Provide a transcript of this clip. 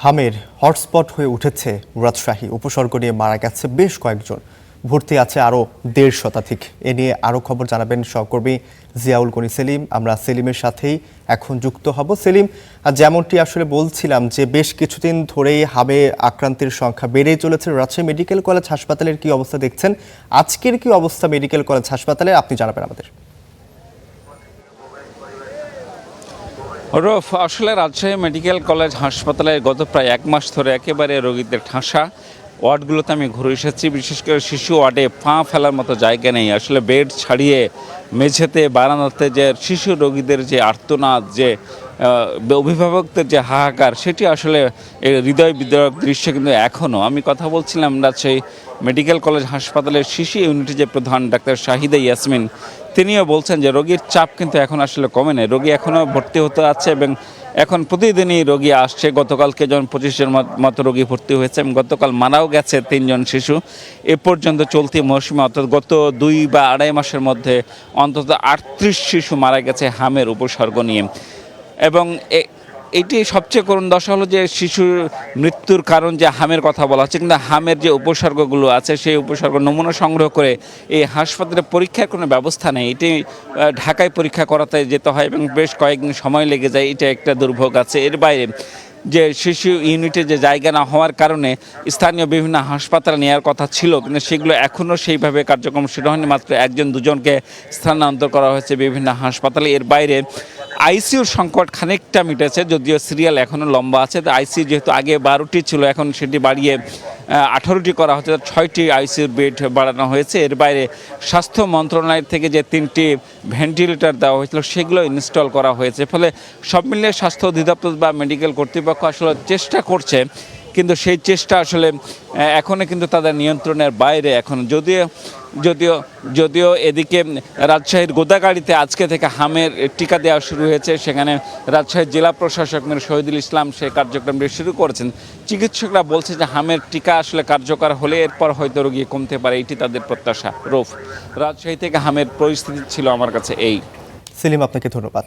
হামের hotspot হয়ে উঠেছে রাজশাহী। উপসর্গ নিয়ে মারা গেছে বেশ কয়েকজন, ভর্তি আছে আরও ১৫০ শতাধিক। এ নিয়ে আরও খবর জানাবেন সহকর্মী জিয়াউল গনি সেলিম। আমরা সেলিমের সাথেই এখন যুক্ত হব। সেলিম, যেমনটি আসলে বলছিলাম যে বেশ কিছুদিন ধরেই হামে আক্রান্তের সংখ্যা বেড়েই চলেছে। রাজশাহী মেডিকেল কলেজ হাসপাতালের কি অবস্থা দেখছেন? আজকের কি অবস্থা মেডিকেল কলেজ হাসপাতালে, আপনি জানাবেন আমাদের। রফ, আসলে রাজশাহী মেডিকেল কলেজ হাসপাতালে গত প্রায় ১ মাস ধরে একেবারে রোগীদের ঠাসা। ওয়ার্ডগুলোতে আমি ঘুরে এসেছি, বিশেষ করে শিশু ওয়ার্ডে পা ফেলার মতো জায়গা নেই। আসলে বেড ছাড়িয়ে মেঝেতে বারান্দাতে যে শিশু রোগীদের যে আর্তনাদ, যে অভিভাবকদের যে হাহাকার, সেটি আসলে হৃদয় বিদারক দৃশ্য কিন্তু এখনও। আমি কথা বলছিলাম রাজশাহী মেডিকেল কলেজ হাসপাতালের শিশু ইউনিটের যে প্রধান ডাক্তার শাহিদা ইয়াসমিন, তিনিও বলছেন যে রোগীর চাপ কিন্তু এখন আসলে কমে নেই। রোগী এখনও ভর্তি হতে আছে এবং এখন প্রতিদিনই রোগী আসছে। গতকালকে যখন ২৫ জন মতো রোগী ভর্তি হয়েছে এবং গতকাল মারাও গেছে ৩ জন শিশু। এ পর্যন্ত চলতি মৌসুমে অর্থাৎ গত ২ বা আড়াই মাসের মধ্যে অন্তত ৩৮ শিশু মারা গেছে হামের উপসর্গ নিয়ে। এবং এটি সবচেয়ে করুণ দশা হলো যে শিশুর মৃত্যুর কারণ যে হামের কথা বলা হচ্ছে, কিন্তু হামের যে উপসর্গগুলো আছে সেই উপসর্গ নমুনা সংগ্রহ করে এই হাসপাতালে পরীক্ষার কোনো ব্যবস্থা নেই। এটি ঢাকায় পরীক্ষা করাতে যেতে হয় এবং বেশ কয়েকদিন সময় লেগে যায়। এটা একটা দুর্ভোগ আছে। এর বাইরে যে শিশু ইউনিটে যে জায়গা না হওয়ার কারণে স্থানীয় বিভিন্ন হাসপাতালে নেওয়ার কথা ছিল, কিন্তু সেগুলো এখনও সেইভাবে কার্যক্রম শুরু হয়নি। মাত্র ১-২ জনকে স্থানান্তর করা হয়েছে বিভিন্ন হাসপাতালে। এর বাইরে আইসিইউর সংকট খানিকটা মিটেছে, যদিও সিরিয়াল এখনও লম্বা আছে। আইসিইউ যেহেতু আগে ১২টি ছিল, এখন সেটি বাড়িয়ে ১৮টি করা হচ্ছে, ৬টি আইসিইউর বেড বাড়ানো হয়েছে। এর বাইরে স্বাস্থ্য মন্ত্রণালয় থেকে যে ৩টি ভেন্টিলেটর দেওয়া হয়েছিল সেগুলো ইনস্টল করা হয়েছে। ফলে সব মিলিয়ে স্বাস্থ্য অধিদপ্তর বা মেডিকেল কর্তৃপক্ষ আসলে চেষ্টা করছে, কিন্তু সেই চেষ্টা আসলে এখনও কিন্তু তাদের নিয়ন্ত্রণের বাইরে। এখন যদিও এদিকে রাজশাহীর গোদাগাড়িতে আজকে থেকে হামের টিকা দেওয়া শুরু হয়েছে। সেখানে রাজশাহীর জেলা প্রশাসক শহীদুল ইসলাম সেই কার্যক্রমটি শুরু করেছেন। চিকিৎসকরা বলছে যে হামের টিকা আসলে কার্যকর হলে এরপর হয়তো রোগী কমতে পারে, এটি তাদের প্রত্যাশা। রফ, রাজশাহী থেকে হামের পরিস্থিতি ছিল আমার কাছে এই। সেলিম, আপনাকে ধন্যবাদ।